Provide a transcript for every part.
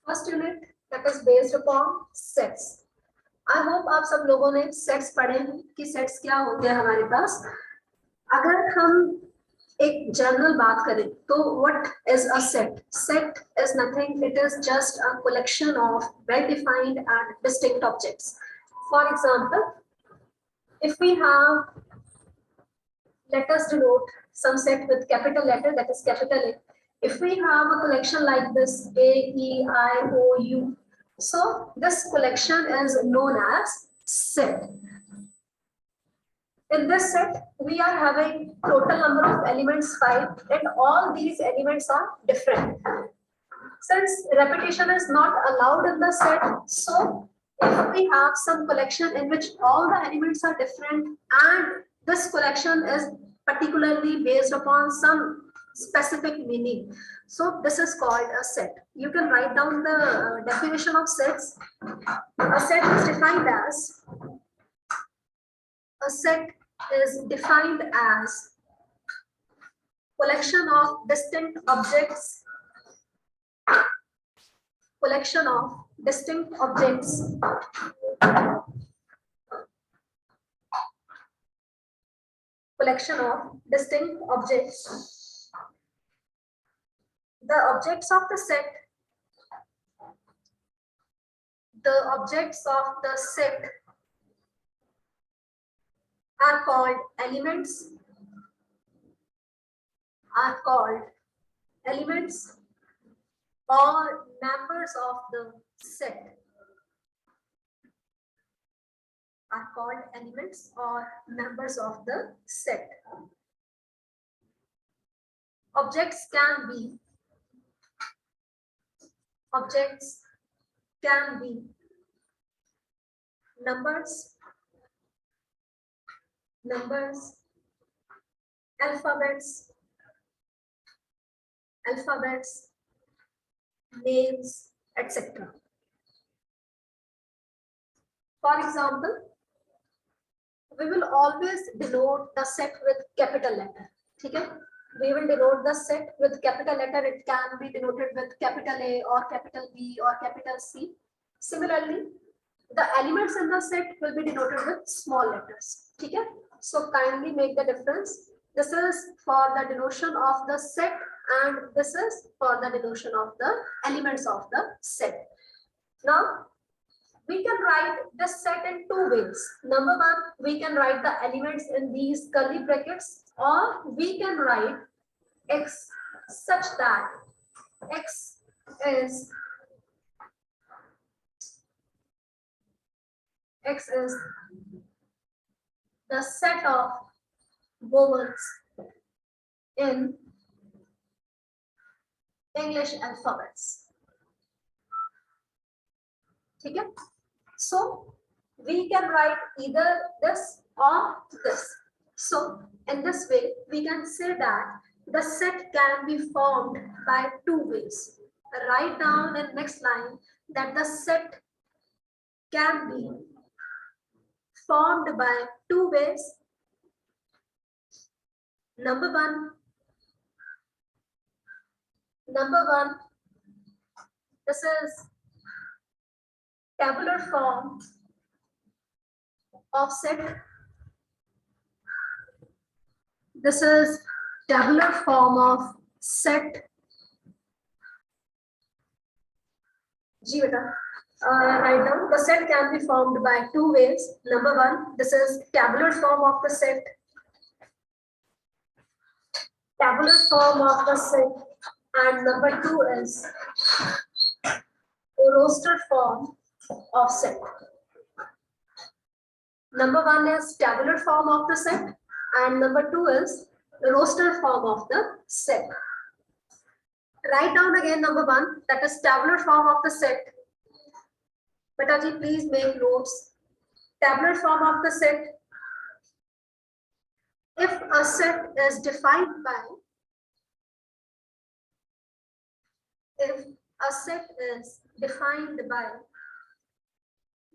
First unit that is based upon sets. I hope आप सब लोगों ने सेट्स पढ़े हैं कि सेट्स क्या होते हैं हमारे पास। अगर हम एक जनरल बात करें तो what is a set? Set is nothing, it is just a collection of well defined and distinct objects. For example, if we have, let us denote some set with capital letter, that is capital A. If we have a collection like this, A, E, I, O, U, so this collection is known as set. In this set, we are having total number of elements 5, and all these elements are different. Since repetition is not allowed in the set, so if we have some collection in which all the elements are different and this collection is particularly based upon some specific meaning, so this is called a set. You can write down the definition of sets. A set is defined as collection of distinct objects collection of distinct objects collection of distinct objects. The objects of the set are called elements or members of the set are called elements or members of the set. Objects can be numbers, alphabets, names, etc. For example, we will always denote the set with capital letter. Okay? We will denote the set with capital letter. It can be denoted with capital A or capital B or capital C. Similarly, the elements in the set will be denoted with small letters. Okay? So kindly make the difference. This is for the denotion of the set and this is for the denotion of the elements of the set. Now, we can write this set in two ways. Number one, we can write the elements in these curly brackets, or we can write X such that X is the set of vowels in English alphabets. Okay? So we can write either this or this. So in this way, we can say that the set can be formed by two ways. Write down in next line that the set can be formed by two ways. Number one, this is tabular form of set. This is tabular form of set. Ji beta, write down. The set can be formed by two ways. Number one, this is tabular form of the set. And number two is roster form of set. Number one is tabular form of the set and number two is roster form of the set. Write down again number one, that is tabular form of the set. Betaji, please make notes. Tabular form of the set. If a set is defined by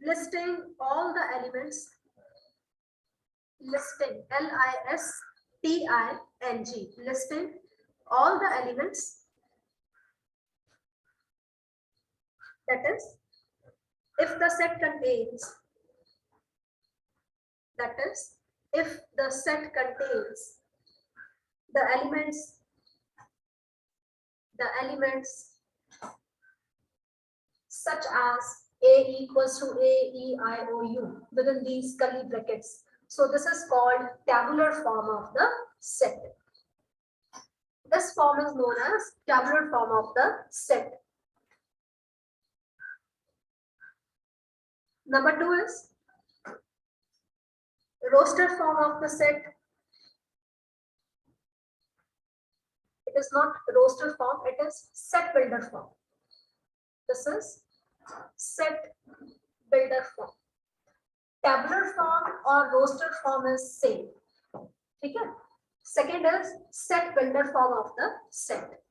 listing all the elements, listing L-I-S-T-I-N-G, listing all the elements That is, if the set contains, that is, if the set contains the elements such as A equals to A, E, I, O, U within these curly brackets. So this is called tabular form of the set. This form is known as tabular form of the set. Number 2 is roster form of the set. It is not roster form, it is set builder form. This is set builder form. Tabular form or roster form is same. Okay? Second is set builder form of the set.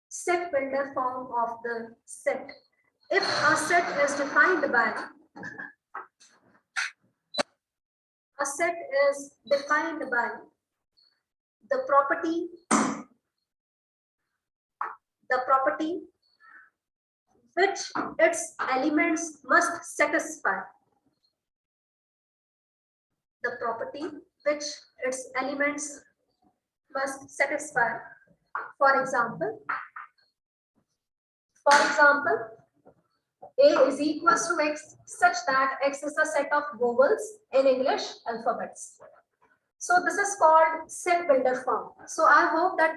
Set builder form of the set. If a set is defined by the property which its elements must satisfy. The property which its elements must satisfy. For example, A is equals to X such that X is a set of vowels in English alphabets. So this is called set builder form. So I hope that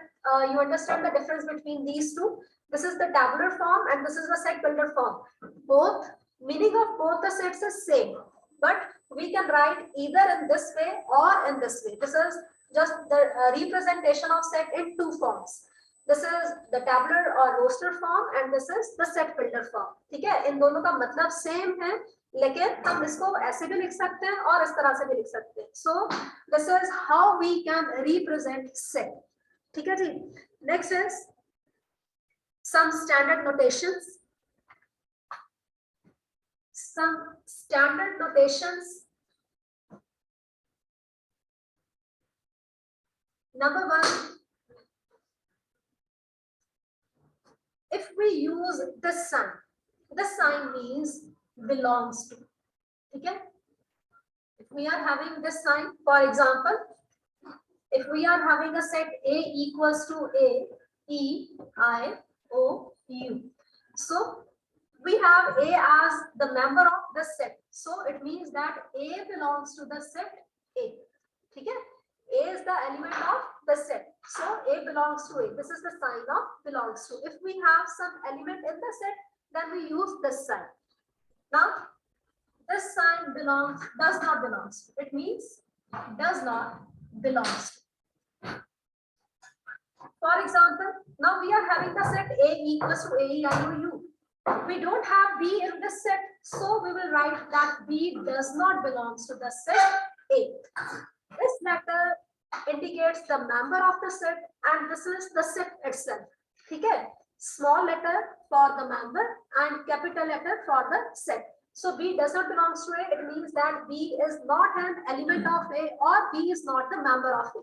you understand the difference between these two. This is the tabular form and this is the set builder form. Both meaning of both the sets is same, but we can write either in this way or in this way. This is just the representation of set in two forms. This is the tabular or roster form and this is the set builder form. ठीक है, इन दोनों का मतलब same है, लेकिन हम इसको ऐसे भी लिख सकते हैं और इस तरह से भी लिख सकते हैं. So this is how we can represent set. ठीक है जी. Next is some standard notations. Number 1, if we use this sign means belongs to. Okay? If we are having this sign, for example, if we are having a set A equals to A, E, I, O, U. So we have A as the member of the set. So it means that A belongs to the set A. Okay? A is the element of the set. So A belongs to A. This is the sign of belongs to. If we have some element in the set, then we use this sign. Now, this sign does not belong to. It means does not belong to. For example, now we are having the set A equals to A, E, I, O, U. We don't have B in this set, so we will write that B does not belong to the set A. This letter indicates the member of the set and this is the set itself. Okay? Small letter for the member and capital letter for the set. So B does not belong to A. It means that B is not an element of A or B is not the member of A.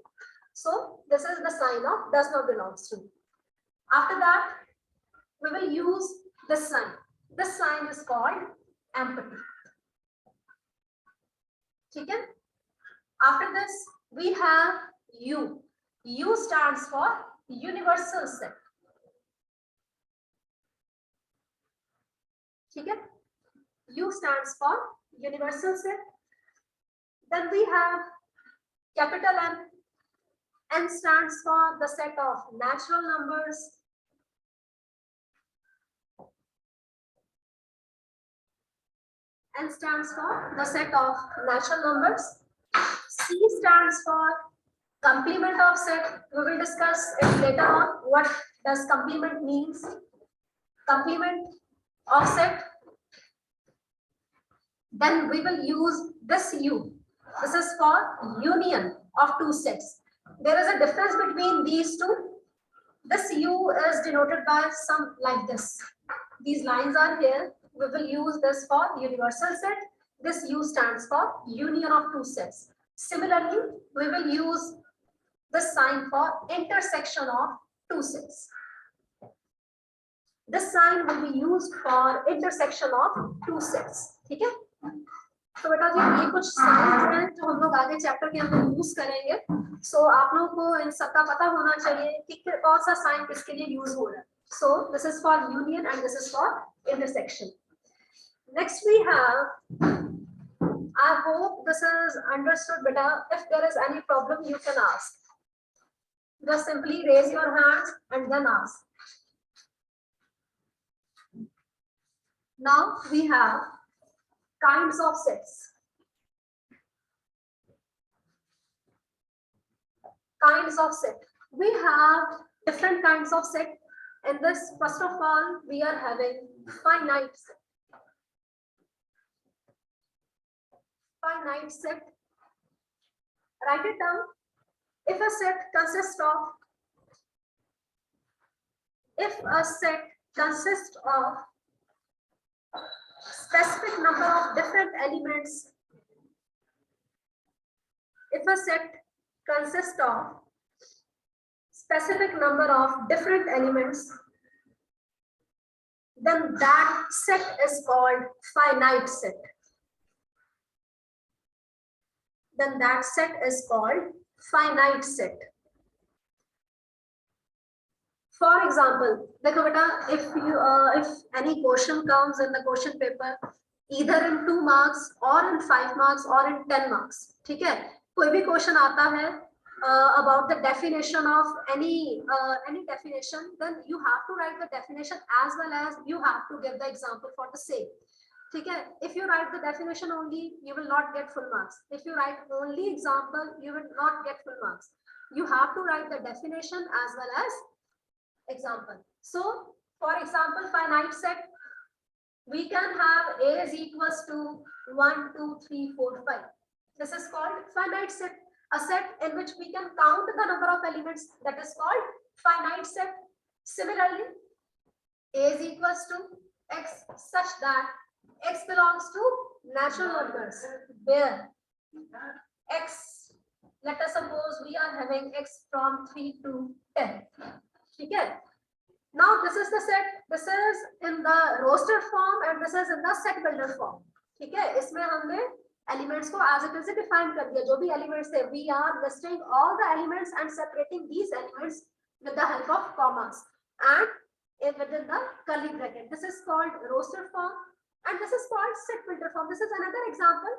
So this is the sign of does not belong to. After that, we will use this sign. This sign is called empty. Okay? After this, we have U. U stands for universal set. Okay? U stands for universal set. Then we have capital N. N stands for the set of natural numbers. N stands for the set of natural numbers. C stands for complement of set. We will discuss it later on. What does complement means? Complement of set. Then we will use this U. This is for union of two sets. There is a difference between these two. This U is denoted by some like this. These lines are here. We will use this for universal set. This U stands for union of two sets. Similarly, we will use this sign for intersection of two sets. This sign will be used for intersection of two sets. ठीक है? तो बेटा जी ये कुछ science हैं जो हम लोग आगे चैप्टर के अंदर यूज करेंगे. सो आप लोगों को इन सब का पता होना चाहिए कि कौन सा साइन किसके लिए यूज हो रहा है. So this is for union and this is for intersection. Next we have, I hope this is understood beta. If there is any problem you can ask. Just simply raise your hands and then ask. Now we have kinds of sets. Kinds of set. We have different kinds of set. In this, first of all, we are having finite set. Finite set. Write it down. If a set consists of specific number of different elements, if a set consists of specific number of different elements, then that set is called finite set. Then that set is called finite set. For example, देखो बेटा, if any question comes in the question paper, either in 2 marks or in 5 marks or in 10 marks, ठीक है, कोई भी question आता है about the definition of any definition, then you have to write the definition as well as you have to give the example for the same. ठीक है, if you write the definition only, you will not get full marks. If you write only example, you will not get full marks. You have to write the definition as well as example. So, for example, finite set, we can have A is equals to 1, 2, 3, 4, 5. This is called finite set. A set in which we can count the number of elements, that is called finite set. Similarly, A is equals to X such that X belongs to natural numbers, where X, let us suppose we are having X from 3 to 10. Okay. Now this is the set. This is in the roster form and this is in the set builder form. ठीक है, इसमें हमने elements को as it is define कर दिया. जो भी elements थे, we are listing all the elements and separating these elements with the help of commas and within the curly bracket. This is called roster form and this is called set builder form. This is another example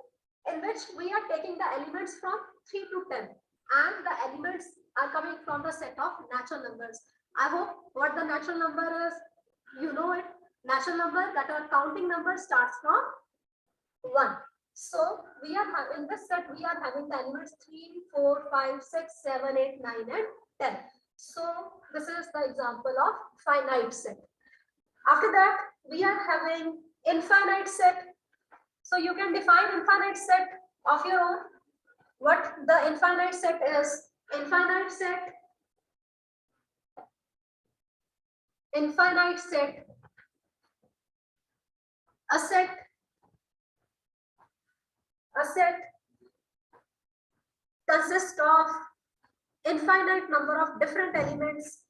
in which we are taking the elements from 3 to 10 and the elements are coming from the set of natural numbers. I hope what the natural number is, you know it. Natural number, that are counting number, starts from 1. So we are in this set, we are having the elements 3, 4, 5, 6, 7, 8, 9 and 10. So this is the example of finite set. After that, we are having infinite set. So you can define infinite set of your own. What the infinite set is? Infinite set a set consists of infinite number of different elements.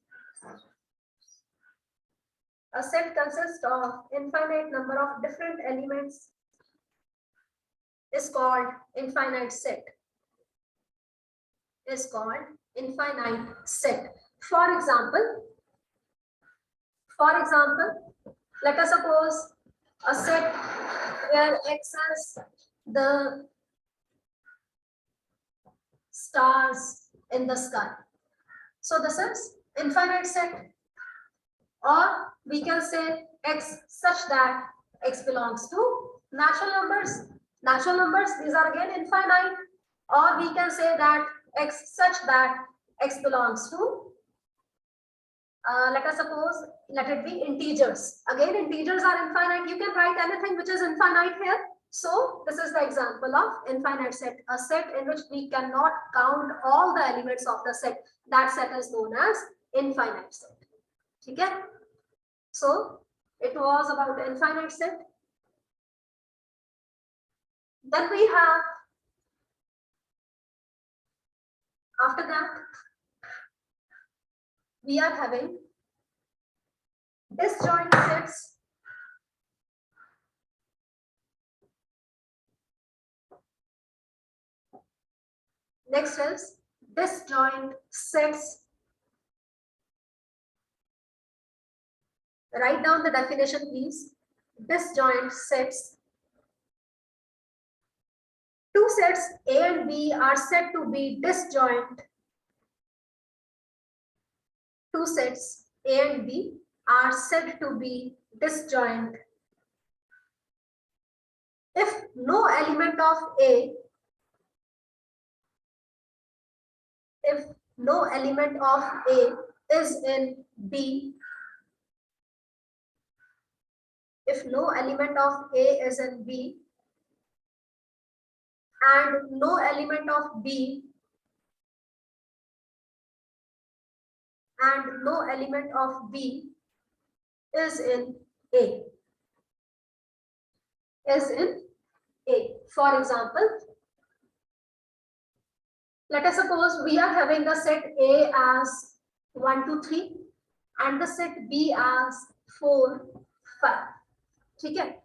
A set consists of infinite number of different elements is called infinite set. Is called infinite set. For example, let us suppose a set where X is the stars in the sky. So this is infinite set. Or we can say X such that X belongs to natural numbers. Natural numbers, these are again infinite. Or we can say that X such that X belongs to, let us suppose, let it be integers. Again, integers are infinite. You can write anything which is infinite here. So this is the example of infinite set, a set in which we cannot count all the elements of the set. That set is known as infinite set. Okay? So it was about infinite set. Then we have, after that, we are having disjoint sets next is disjoint sets. Write down the definition, please. Disjoint sets. Two sets A and B are said to be disjoint. Two sets A and B are said to be disjoint if no element of A, if no element of A is in B, if no element of A is in B, and no element of B and no element of B is in A. Is in A. For example, let us suppose we are having the set A as 1, 2, 3 and the set B as 4, 5. Okay.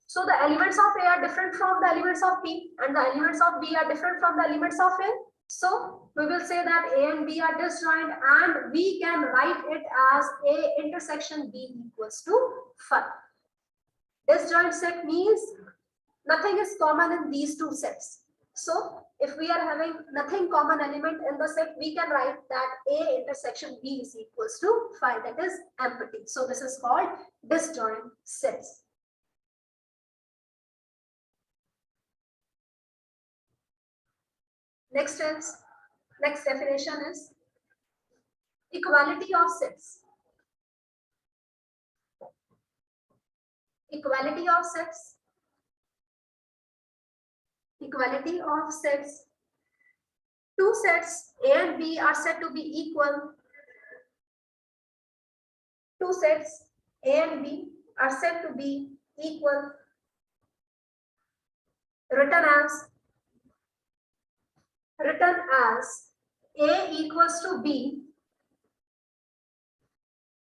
So the elements of A are different from the elements of B and the elements of B are different from the elements of A. So we will say that A and B are disjoint and we can write it as A intersection B equals to 5. Disjoint set means nothing is common in these two sets. So if we are having nothing common element in the set, we can write that A intersection B is equals to 5, that is empty. So this is called disjoint sets. Next definition is equality of sets. Equality of sets. Equality of sets. Two sets A and B are said to be equal. Two sets A and B are said to be equal. Written as A equals to B.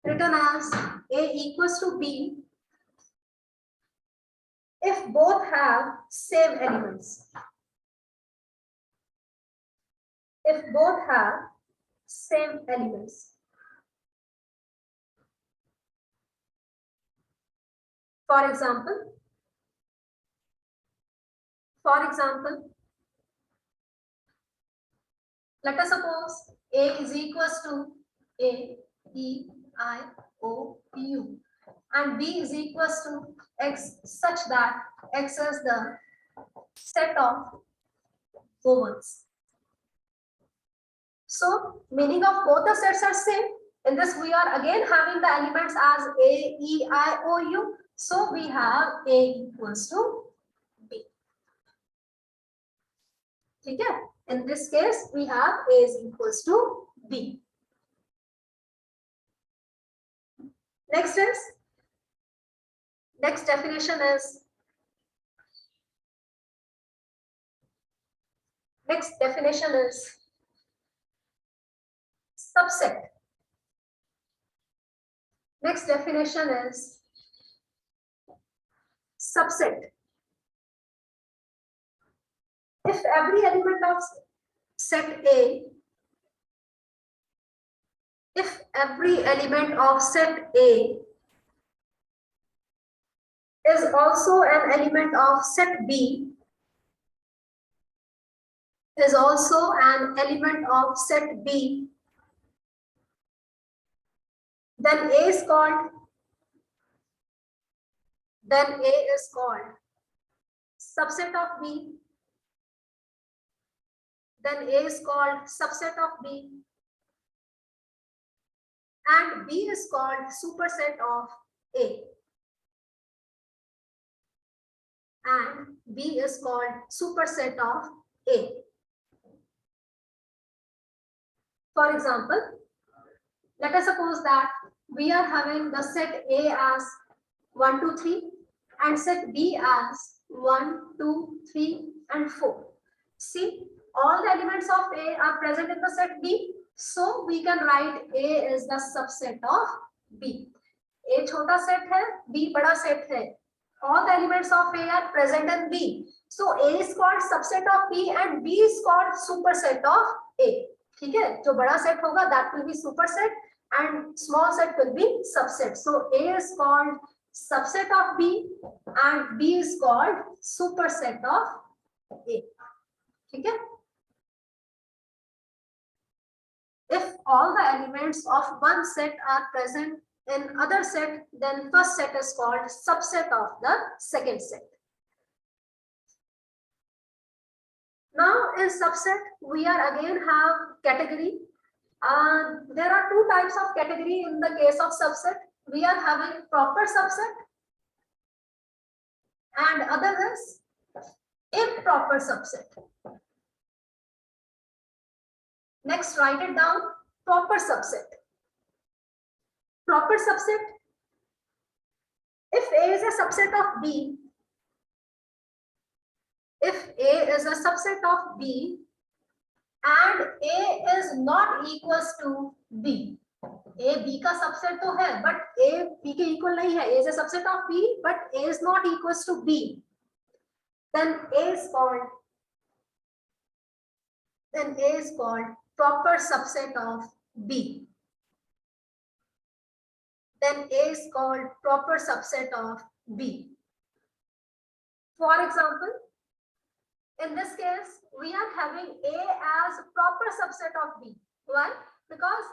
Written as A equals to B if both have same elements. If both have same elements. For example, let us suppose A is equals to A, E, I, O, U and B is equals to X such that X is the set of ovals. So meaning of both the sets are same. In this we are again having the elements as A, E, I, O, U. So we have A equals to B. Okay. In this case we have A is equals to B. Next definition is subset. Next definition is subset. If every element of set A, if every element of set A is also an element of set B, is also an element of set B, then A is called subset of B. Then A is called subset of B. And B is called superset of A. And B is called superset of A. For example, let us suppose that we are having the set A as 1, 2, 3 and set B as 1, 2, 3 and 4. See, all the elements of A are present in the set B. So we can write A is the subset of B. A छोटा set है, B बड़ा set है. All the elements of A are present in B. So A is called subset of B and B is called superset of A. ठीक है, जो बड़ा set होगा that will be superset and small set will be subset. So A is called subset of B and B is called superset of A. ठीक है. If all the elements of one set are present in other set, then first set is called subset of the second set. Now in subset, we are again have category. There are two types of category in the case of subset. We are having proper subset and other is improper subset. Next, write it down. Proper subset. Proper subset. If A is a subset of B, if A is a subset of B and A is not equals to B, A B का subset तो है, but A B के equal नहीं है. A is a subset of B, but A is not equals to B. Then A is called proper subset of B. Then A is called proper subset of B. For example, in this case, we are having A as proper subset of B. Why? Because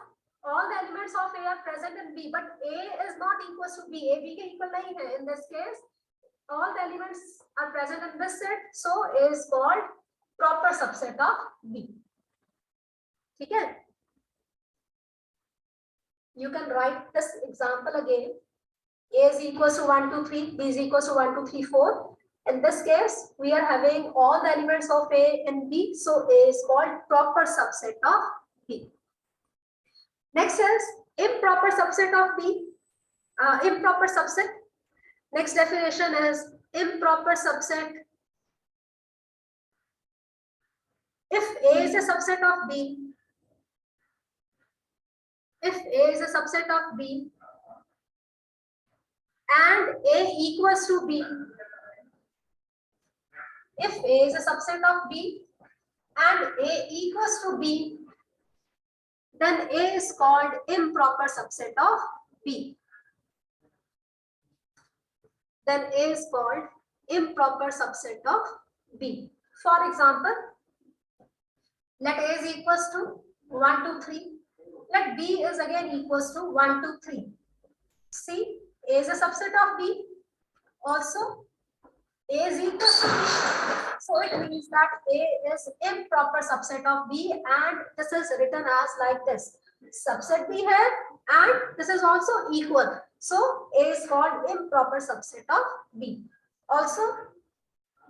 all the elements of A are present in B, but A is not equals to B. A B के equal नहीं है. In this case, all the elements are present in this set, so A is called proper subset of B. ठीक है? You can write this example again. A is equals to 1, 2, 3, B is equals to 1, 2, 3, 4. In this case, we are having all the elements of A and B, so A is called proper subset of B. Next is improper subset of B. Improper subset. Next definition is improper subset. If A is a subset of B, if A is a subset of B and A equals to B, if A is a subset of B and A equals to B, then A is called improper subset of B. Then A is called improper subset of B. For example, let A is equals to 1, 2, 3. Let B is again equals to 1, 2, 3. See, A is a subset of B. Also, A is equals to B. So it means that A is improper subset of B and this is written as like this. Subset B है and this is also equal. So A is called improper subset of B. Also,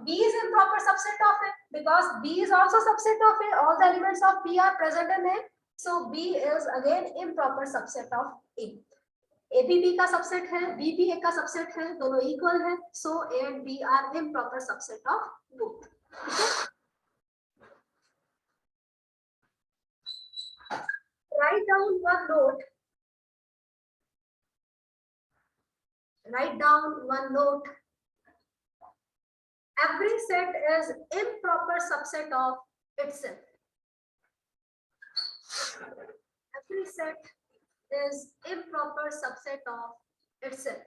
B is improper subset of A because B is also subset of A. All the elements of B are present in A. So B is again improper subset of A. A भी B का subset है, B भी A का subset है, दोनों equal है. So A and B are improper subset of both. Write down one note. Write down one note. Every set is improper subset of itself. Every set is improper subset of itself.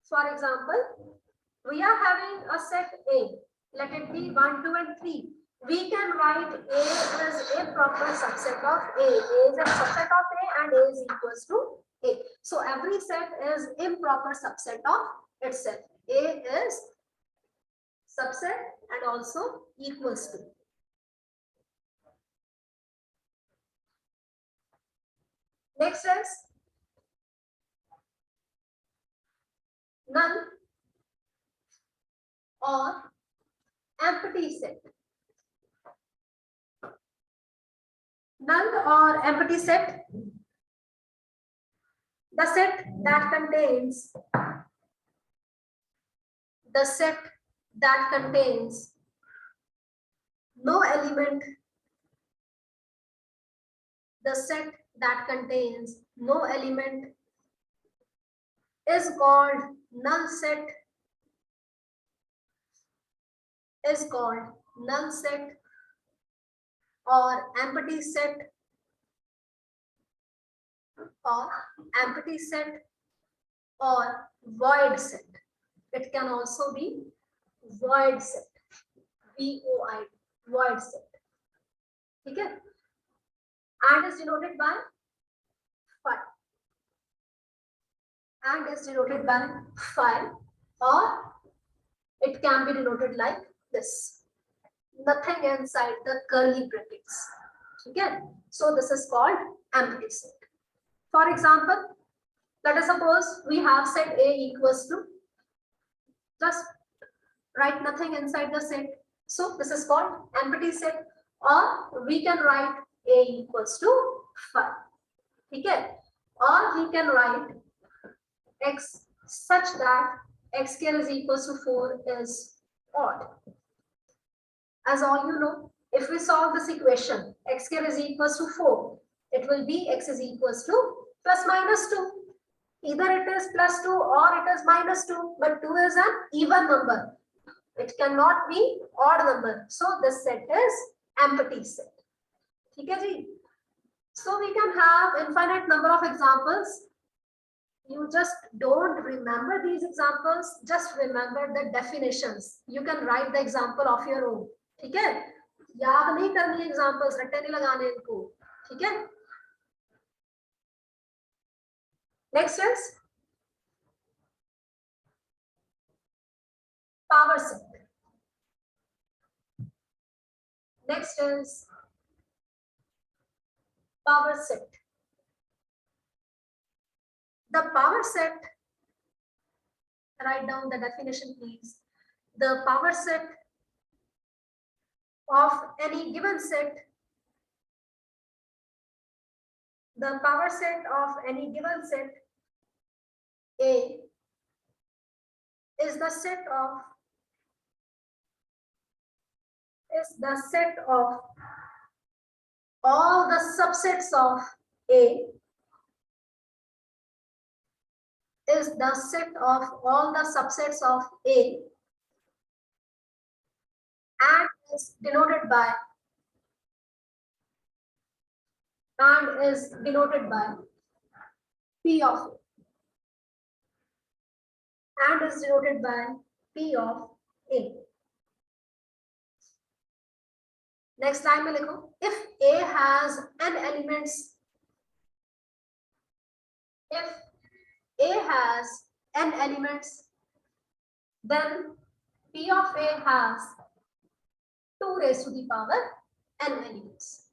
For example, we are having a set A. Let it be 1, 2, and 3. We can write A as a proper subset of A. A is a subset of A and A is equals to A. So every set is improper subset of itself. A is subset and also equals to. Next is null or empty set. Null or empty set. The set that contains no element. The set that contains no element is called null set, is called null set or empty set, or empty set or void set. It can also be void set, VOID, void set. Okay, and is denoted by phi, and is denoted by phi, or it can be denoted like this, nothing inside the curly brackets. Okay, so this is called empty set. For example, let us suppose we have set A equals to, just write nothing inside the set. So this is called empty set, or we can write A equals to 5. Okay, or we can write x such that x square is equals to 4 is odd. As all you know, if we solve this equation, x square is equals to 4, it will be x is equals to plus minus 2. Either it is plus 2 or it is minus 2, but 2 is an even number. It cannot be odd number. So this set is empty set. Okay, so we can have infinite number of examples. You just don't remember these examples, just remember the definitions. You can write the example of your own. ठीक है, याद नहीं करनी examples, Ratte नहीं लगाने इनको. ठीक है, next is power set. Next is power set. The power set, write down the definition please. The power set of any given set, the power set of any given set A is the set of all the subsets of A, is the set of all the subsets of A, and is denoted by P of A, and is denoted by P of A. Next line में लिखो, if A has n elements, if A has n elements, then P of A has 2 raised to the power n elements.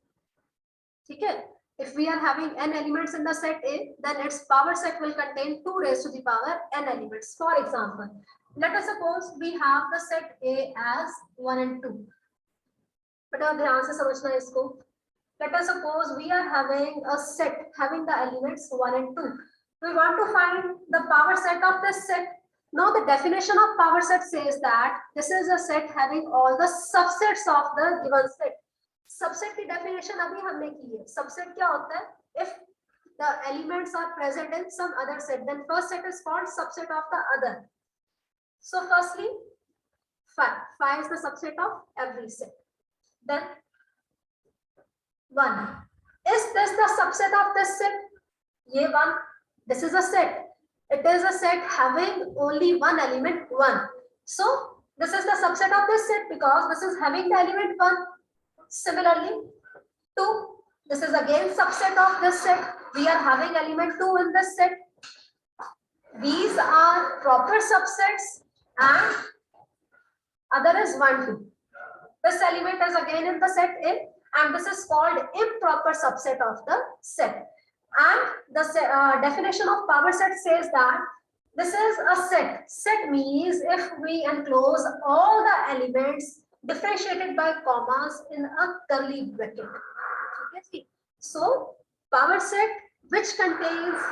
Okay, if we are having n elements in the set A, then its power set will contain 2 raised to the power n elements. For example, let us suppose we have the set A as 1 and 2. बेटा ध्यान से समझना है इसको. Let us suppose we are having a set having the elements 1 and 2. We want to find the power set of this set. Now the definition of power set says that this is a set having all the subsets of the given set. Subset की definition अभी हमने की है. Subset क्या होता है? If the elements are present in some other set, then first set is called subset of the other. So firstly, phi. Phi is the subset of every set. Then 1. Is this the subset of this set? ये 1. This is a set. It is a set having only one element 1. So this is the subset of this set because this is having the element 1. Similarly, 2. This is again subset of this set. We are having element 2 in this set. These are proper subsets and other is 1, 2. This element is again in the set A and this is called improper subset of the set. And the definition of power set says that this is a set. Set means if we enclose all the elements differentiated by commas in a curly bracket. Okay. So power set which contains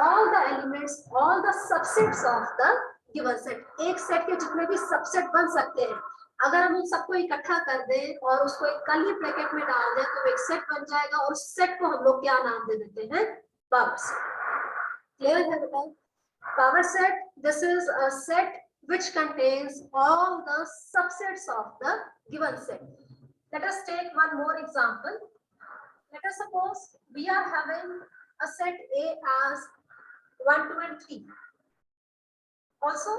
all the elements, all the subsets of the given set. एक set के जितने भी subset बन सकते हैं, अगर हम उन सबको इकट्ठा कर दें और उसको एक कर्ली ब्रैकेट में डाल दें तो एक सेट बन जाएगा और उस सेट को हम लोग क्या नाम दे देते हैं? Power set. क्लियर है बेटा? Power set, this is a set which contains all the subsets of the given set. Let us take one more example. Let us suppose we are having a set A as 1, 2 and 3. Also,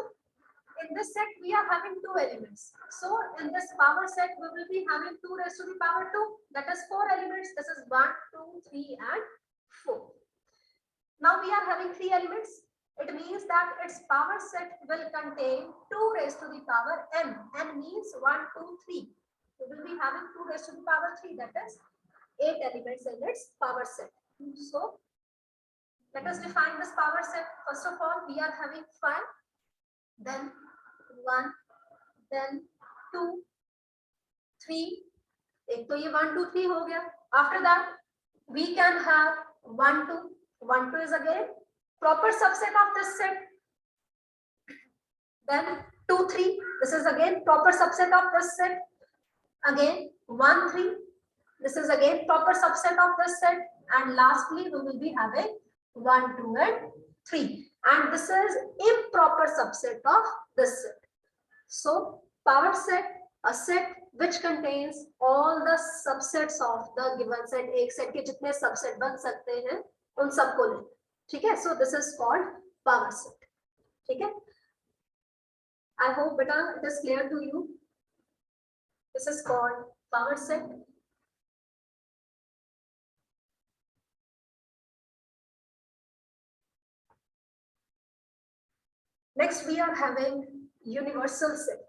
in this set we are having two elements. So in this power set we will be having 2 raised to the power 2. That is 4 elements. This is 1, 2, 3 and 4. Now we are having 3 elements. It means that its power set will contain 2 raised to the power n. N means 1, 2, 3. We will be having 2 raised to the power 3. That is 8 elements in its power set. So let us define this power set. First of all, we are having 5, then 1, then 2, 3. एक तो ये 1, 2, 3 हो गया. After that, we can have 1, 2. 1, 2 is again proper subset of this set. Then 2, 3. This is again proper subset of this set. Again 1, 3. This is again proper subset of this set. And lastly, we will be having 1, 2 and 3. And this is improper subset of this set. So power set, a set which contains all the subsets of the given set. एक set के जितने subset बन सकते हैं उन सबको लें. ठीक है? So this is called power set. ठीक है? I hope beta it is clear to you. This is called power set. Next, we are having universal set.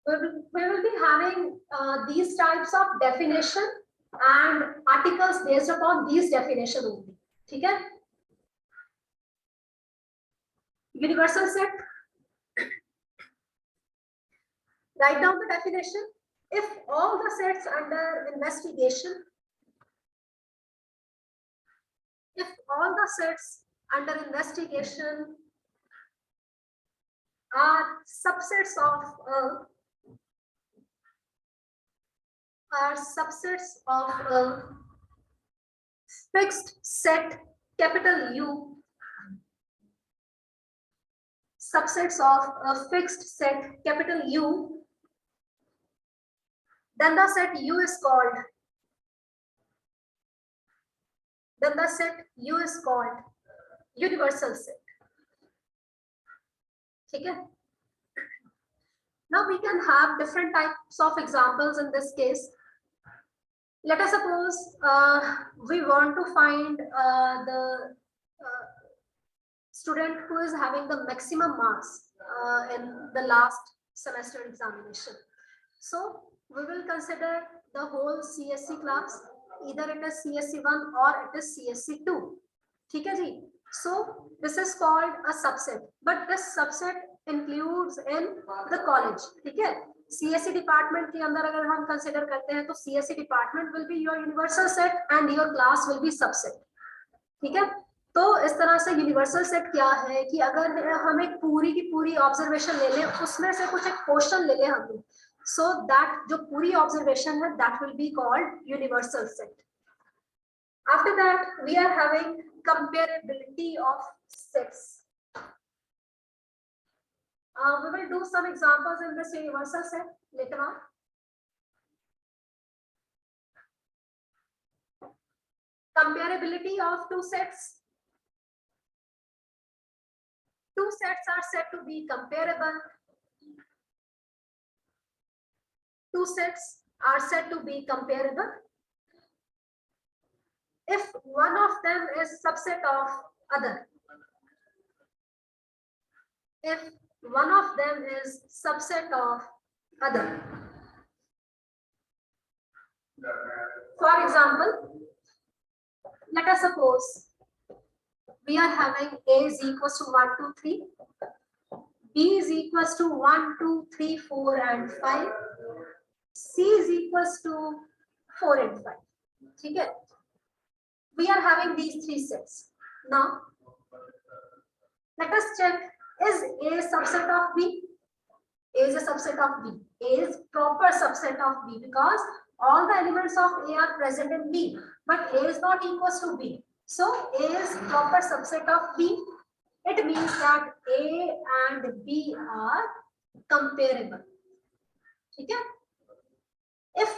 We will be having these types of definition and articles based upon these definition only. ठीक है? Universal set. Write down the definition. If all the sets under investigation, if all the sets under investigation are subsets of a fixed set capital U, subsets of a fixed set capital U, then the set U is called universal set. ठीक है? Now we can have different types of examples in this case. Let us suppose we want to find the student who is having the maximum marks in the last semester examination. So we will consider the whole CSC class. Either it is CSC1 or it is CSC2. ठीक है जी? So this is called a subset, but this subset includes in the college. ठीक है? CSC department के अंदर अगर हम consider करते हैं तो CSC department will be your universal set and your class will be subset. ठीक है? तो इस तरह से यूनिवर्सल सेट क्या है कि अगर हम एक पूरी की पूरी ऑब्जर्वेशन ले लें, उसमें से कुछ एक क्वेश्चन ले लें हम, so that जो पूरी ऑब्जर्वेशन है that will be called universal set. After that we are having comparability of sets. We will do some examples in this universal set later on. Comparability of two sets. Two sets are said to be comparable. Two sets are said to be comparable if one of them is subset of other. If one of them is subset of other. For example, let us suppose we are having A is equals to 1, 2, 3, B is equals to 1, 2, 3, 4 and 5, C is equals to 4 and 5. ठीक है? We are having these three sets. Now, let us check, is A a subset of B? A is a subset of B. A is proper subset of B because all the elements of A are present in B, but A is not equals to B. So A is proper subset of B. It means that A and B are comparable. Okay? If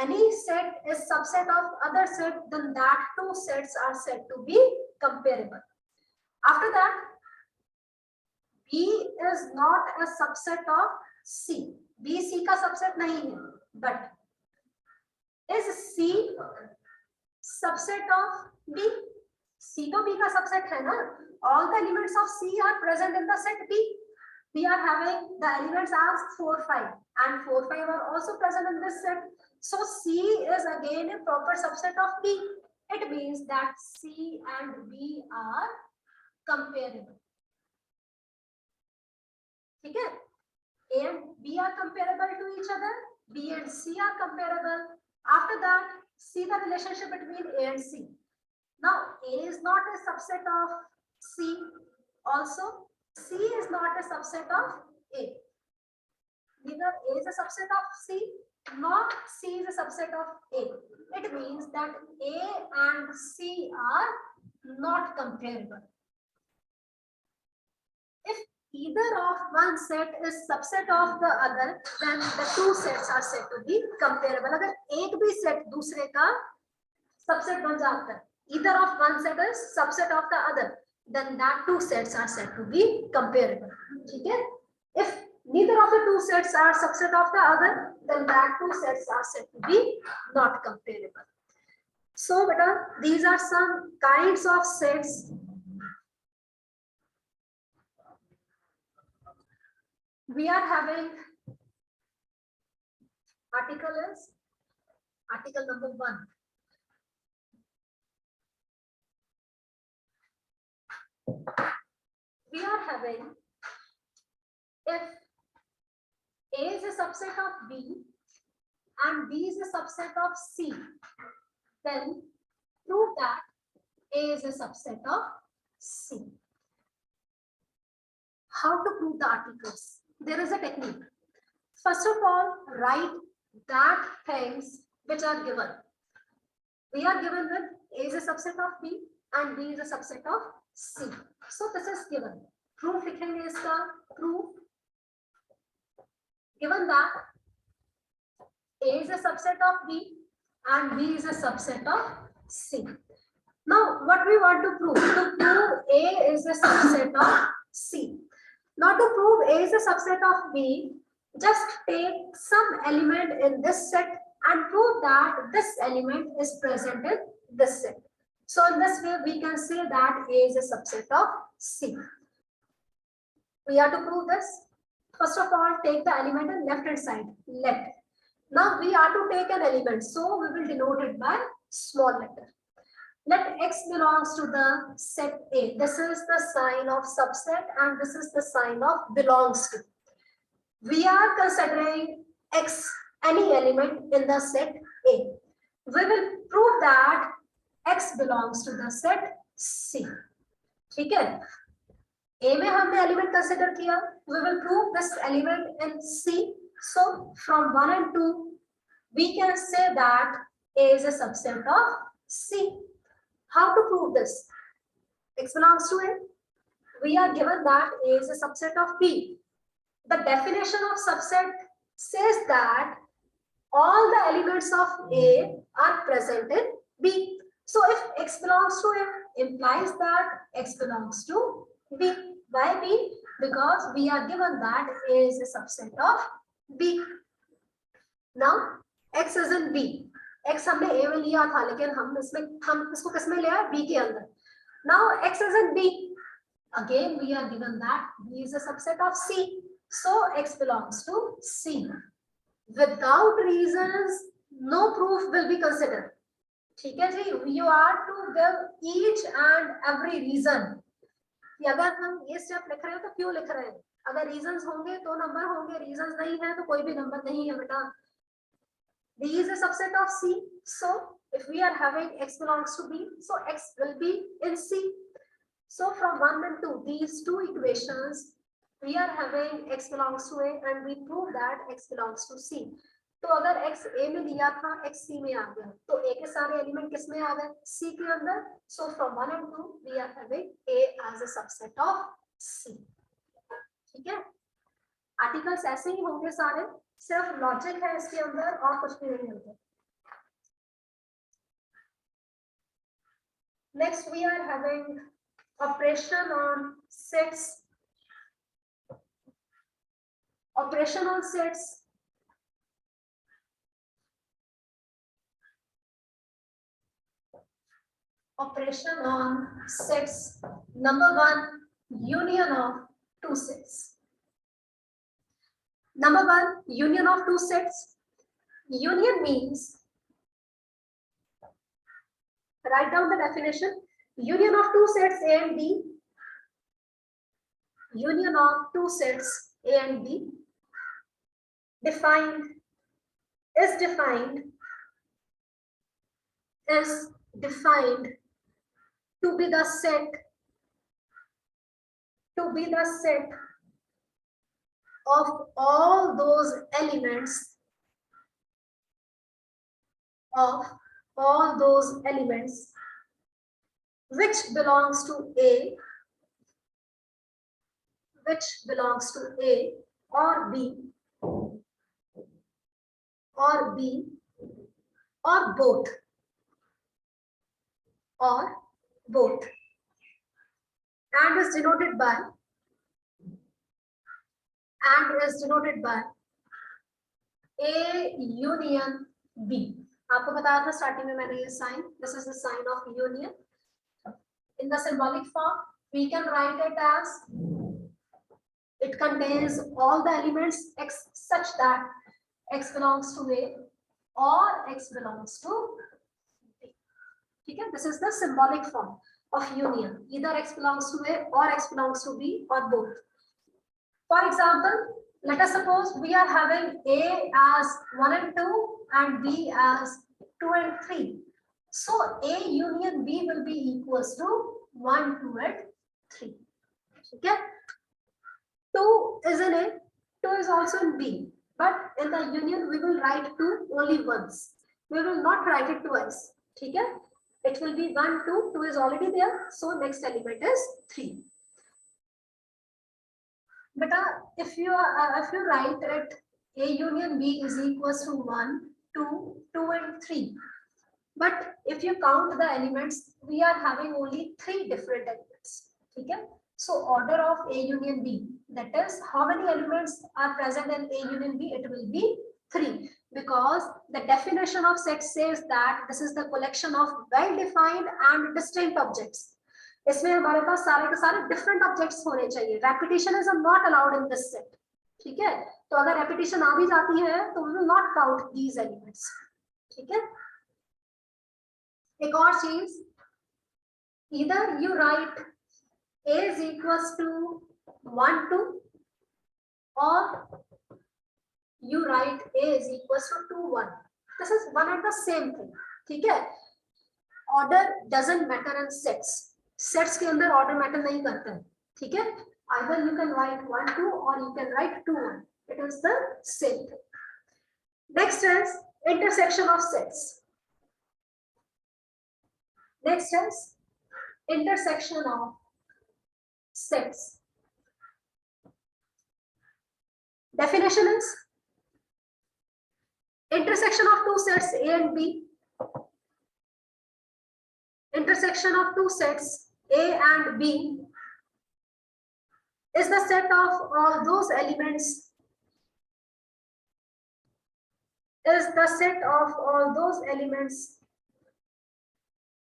any set is subset of other set, then that two sets are said to be comparable. After that, B is not a subset of C. B C का subset नहीं है, but is C subset of B? C तो B का subset है ना? All the elements of C are present in the set B. We are having the elements as 4, 5, and 4, 5 are also present in this set. So C is again a proper subset of B. It means that C and B are comparable. Okay? A and B are comparable to each other. B and C are comparable. After that, see the relationship between A and C. Now, A is not a subset of C. Also, C is not a subset of A. Neither A is a subset of C, nor C is a subset of A. It means that A and C are not comparable. If either of one set is subset of the other, then the two sets are said to be comparable. अगर एक भी set दूसरे का subset बन जाता है, either of one set is subset of the other, then that two sets are said to be comparable. ठीक है? If neither of the two sets are subset of the other, then that two sets are said to be not comparable. So, beta, these are some kinds of sets. We are having article is article number 1. We are having if A is a subset of B and B is a subset of C, then prove that A is a subset of C. How to prove the articles? There is a technique. First of all, write that things which are given. We are given with A is a subset of B and B is a subset of C. So this is given. Proof लिखेंगे इसका. Proof given that A is a subset of B and B is a subset of C. Now what we want to prove? To prove A is a subset of C. Now to prove A is a subset of B, just take some element in this set and prove that this element is present in this set. So in this way we can say that A is a subset of C. We have to prove this. First of all, take the element on left hand side, let. Now we are to take an element, so we will denote it by small letter. Let X belongs to the set A. This is the sign of subset and this is the sign of belongs to. We are considering X, any element in the set A. We will prove that X belongs to the set C. ठीक है? A में हमने element consider किया. We will prove this element in C. So from 1 and 2, we can say that A is a subset of C. How to prove this? X belongs to A. We are given that A is a subset of B. The definition of subset says that all the elements of A are present in B. So if X belongs to A, implies that X belongs to B. Why B? Because we are given that A is a subset of B. Now X is in B. X हमने A में लिया था, लेकिन हम इसको किस में लिया? B के अंदर. Now X is in B. Again we are given that B is a subset of C. So X belongs to C. Without reasons, no proof will be considered. ठीक है जी? You are to give each and every reason. कि अगर हम ये step लिख रहे हैं तो क्यों लिख रहे हैं? अगर reasons होंगे तो नंबर होंगे, reasons नहीं है तो कोई भी नंबर नहीं है बेटा. B is a subset of C. So if we are having X belongs to B, so X will be in C. So from 1 and 2, these two equations, we are having X belongs to A and we prove that X belongs to C. तो अगर x a में दिया था x c में आ गया तो a के सारे एलिमेंट किस में आ गए c के अंदर. So from 1 and 2 we are having a as a subset of c. ठीक है, आर्टिकल्स ऐसे ही होंगे सारे, सिर्फ लॉजिक है इसके अंदर और कुछ भी नहीं होता. Next we are having operation on sets. Operation on sets. Operation on sets. Number one, union of two sets. Number one, union of two sets. Union means, write down the definition. Union of two sets A and B. Union of two sets A and B defined to be the set of all those elements which belongs to A or B or both and is denoted by A union B. आपको बताया था starting में मैंने ये sign, this is the sign of union. In the symbolic form, we can write it as it contains all the elements x such that x belongs to A or x belongs to B. ठीक है, this is the symbolic form of union. Either x belongs to A or x belongs to B or both. For example, let us suppose we are having A as 1 and 2 and B as 2 and 3. So A union B will be equals to 1, 2 and 3. Okay? 2 is in A, 2 is also in B. But in the union we will write 2 only once. We will not write it twice. Okay? It will be 1, 2, 2 is already there. So next element is 3. But if you write it A union B is equals to 1, 2, 2 and 3. But if you count the elements, we are having only 3 different elements. Okay? So order of A union B, that is how many elements are present in A union B, it will be 3, because the definition of set says that this is the collection of well-defined and distinct objects. इसमें हमारे पास सारे के सारे different objects होने चाहिए. Repetition is not allowed in this set. ठीक है, तो अगर रेपिटेशन आ भी जाती है तो we will not count these elements. ठीक है, एक और चीज, either you write A is equals to 1, 2 or you write A is equals to 2, 1. This is one and the same thing. ठीक है, order doesn't matter in sets. Sets के अंदर order matter नहीं करता है. ठीक है, either you can write 1, 2 or you can write 2, 1. It is the same thing. Next is intersection of sets. Next is intersection of sets. Definition is intersection of two sets A and B. Intersection of two sets A and B is the set of all those elements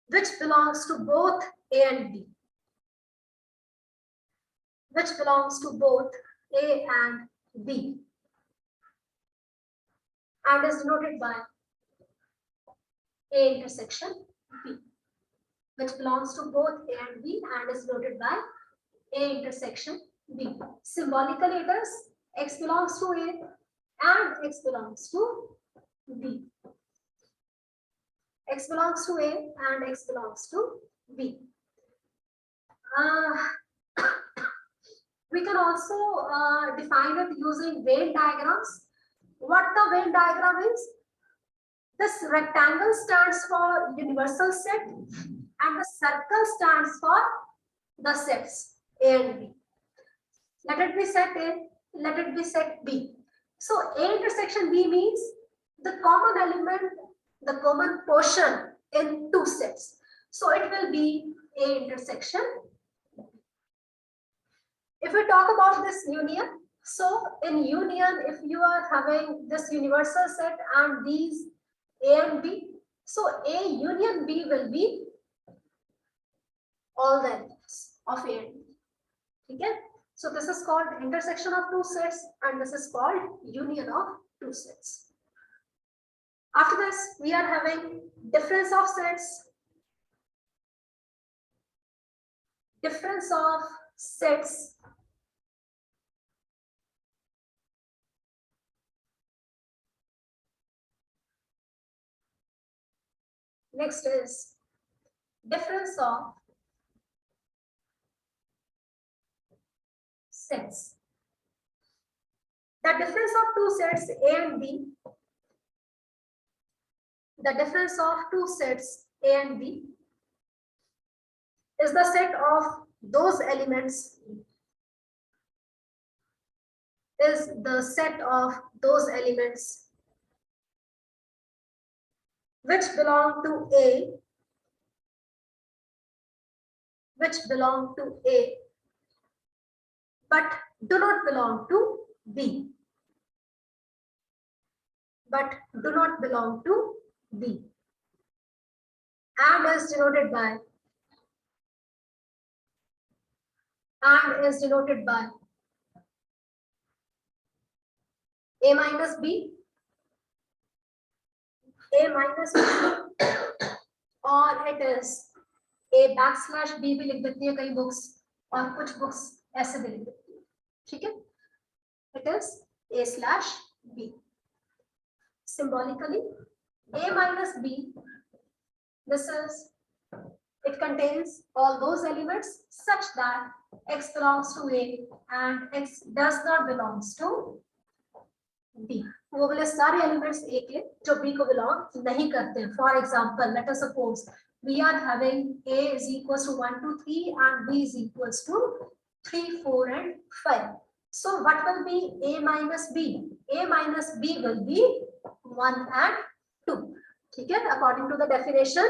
which belongs to both A and B. Which belongs to both A and B and is denoted by A intersection B. Which belongs to both A and B and is denoted by A intersection B. Symbolically it is x belongs to A and x belongs to B. X belongs to A and x belongs to B. We can also define it using Venn diagrams. What the Venn diagram is? This rectangle stands for universal set and the circle stands for the sets A and B. Let it be set A, let it be set B. So A intersection B means the common element, the common portion in two sets. So it will be A intersection. If we talk about this union, so in union, if you are having this universal set and these A and B, so A union B will be all the elements of A and B. Okay? So this is called intersection of two sets and this is called union of two sets. After this, we are having difference of sets. Difference of sets. Next is difference of sets. The difference of two sets A and B. The difference of two sets A and B is the set of those elements. Is the set of those elements which belong to A, but do not belong to B. And is denoted by A minus B, और it is A backslash B भी लिख देती है कई books और कुछ books ऐसे भी लिख देती है, ठीक है? It is A slash B. Symbolically, A minus B, this is, it contains all those elements such that X belongs to A and X does not belongs to B. वो वाले सारे elements A के जो B को belong नहीं करते हैं. For example, let us suppose we are having A is equals to 1, 2, 3 and B is equals to 3, 4 and 5. So what will be A minus B? A minus B will be 1 and 2. ठीक है? According to the definition,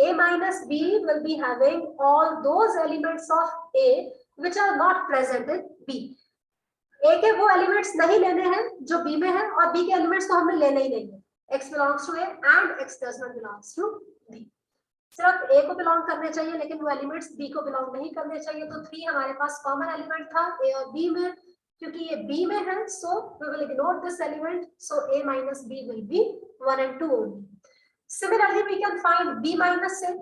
A minus B will be having all those elements of A which are not present in B. A के वो elements नहीं लेने हैं जो B में है और B के एलिमेंट्स तो हमें लेने ही नहीं है. X belongs to A and X does not belongs to B. सिर्फ A को बिलोंग करने चाहिए लेकिन वो एलिमेंट्स B को बिलोंग नहीं करने चाहिए. तो 3 हमारे पास कॉमन एलिमेंट था A और B में. क्योंकि ये B में है, so we will ignore this element. So A minus B will be 1 and 2 only. Similarly, we can find B minus A.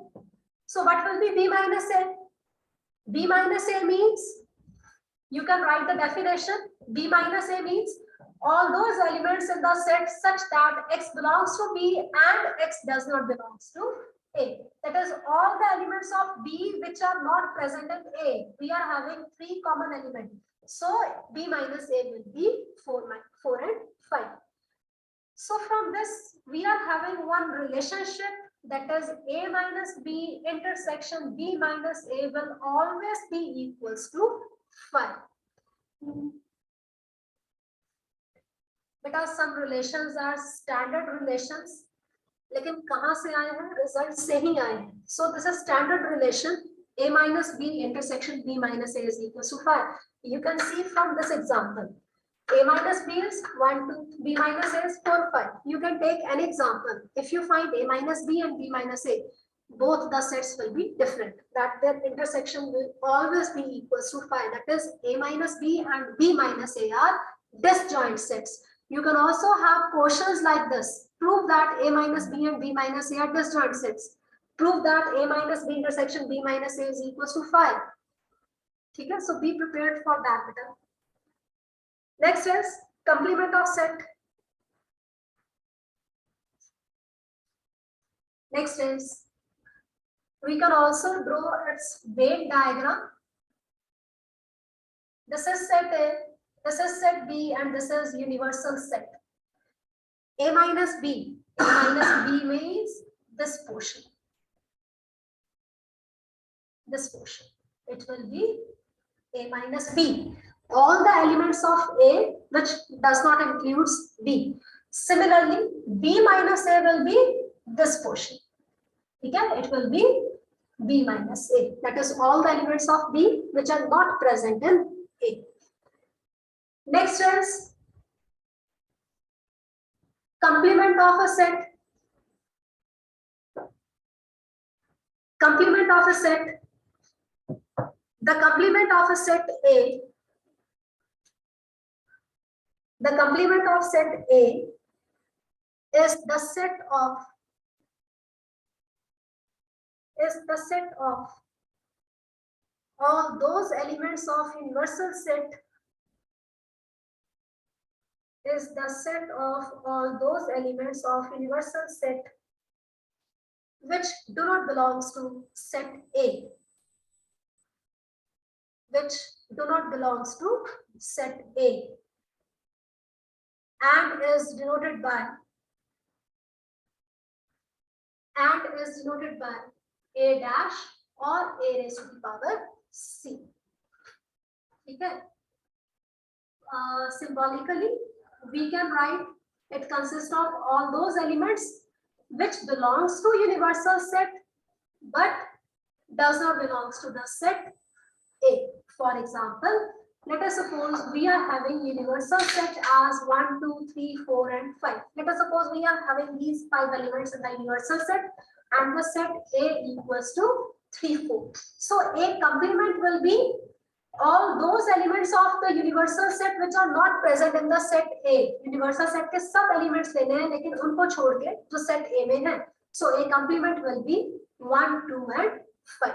So what will be B minus A? B minus A means, you can write the definition. B minus A means all those elements in the set such that X belongs to B and X does not belongs to A. That is all the elements of B which are not present in A. We are having 3 common elements. So B minus A will be 4 and 5. So from this we are having one relationship, that is A minus B intersection B minus A will always be equals to 5. Because some relations are standard relations, लेकिन कहाँ से आए हैं? Result से ही आए हैं. So this is standard relation. A minus B intersection B minus A is equals to 5. You can see from this example. A minus B is 1, 2, B minus A is 4, 5. You can take any example. If you find A minus B and B minus A, both the sets will be different. That their intersection will always be equals to 5. That is A minus B and B minus A are disjoint sets. You can also have quotients like this. Prove that A minus B and B minus A are disjoint sets. Prove that A minus B intersection B minus A is equals to 5. Okay, so be prepared for that. Beta. Next is complement of set. Next is, we can also draw its Venn diagram. This is set A, this is set B, and this is universal set. A minus B. A minus B means this portion. This portion. It will be A minus B. All the elements of A which does not include B. Similarly, B minus A will be this portion. Okay? It will be B minus A. That is all the elements of B which are not present in A. Next is complement of a set. Complement of a set. The complement of a set A. The complement of set A is the set of all those elements of universal set is the set of all those elements of universal set which do not belongs to set A. Which do not belongs to set A and is denoted by A dash or A raised to the power C. Okay. Symbolically, we can write it consists of all those elements which belongs to universal set but does not belongs to the set A. For example, let us suppose we are having universal set as 1, 2, 3, 4 and 5. Let us suppose we are having these 5 elements in the universal set and the set A equals to 3, 4. So A complement will be all those elements of the universal set which are not present in the set A. Universal set के सब elements लेने हैं लेकिन उनको छोड़ के जो set A में है. So A complement will be 1, 2 and 5.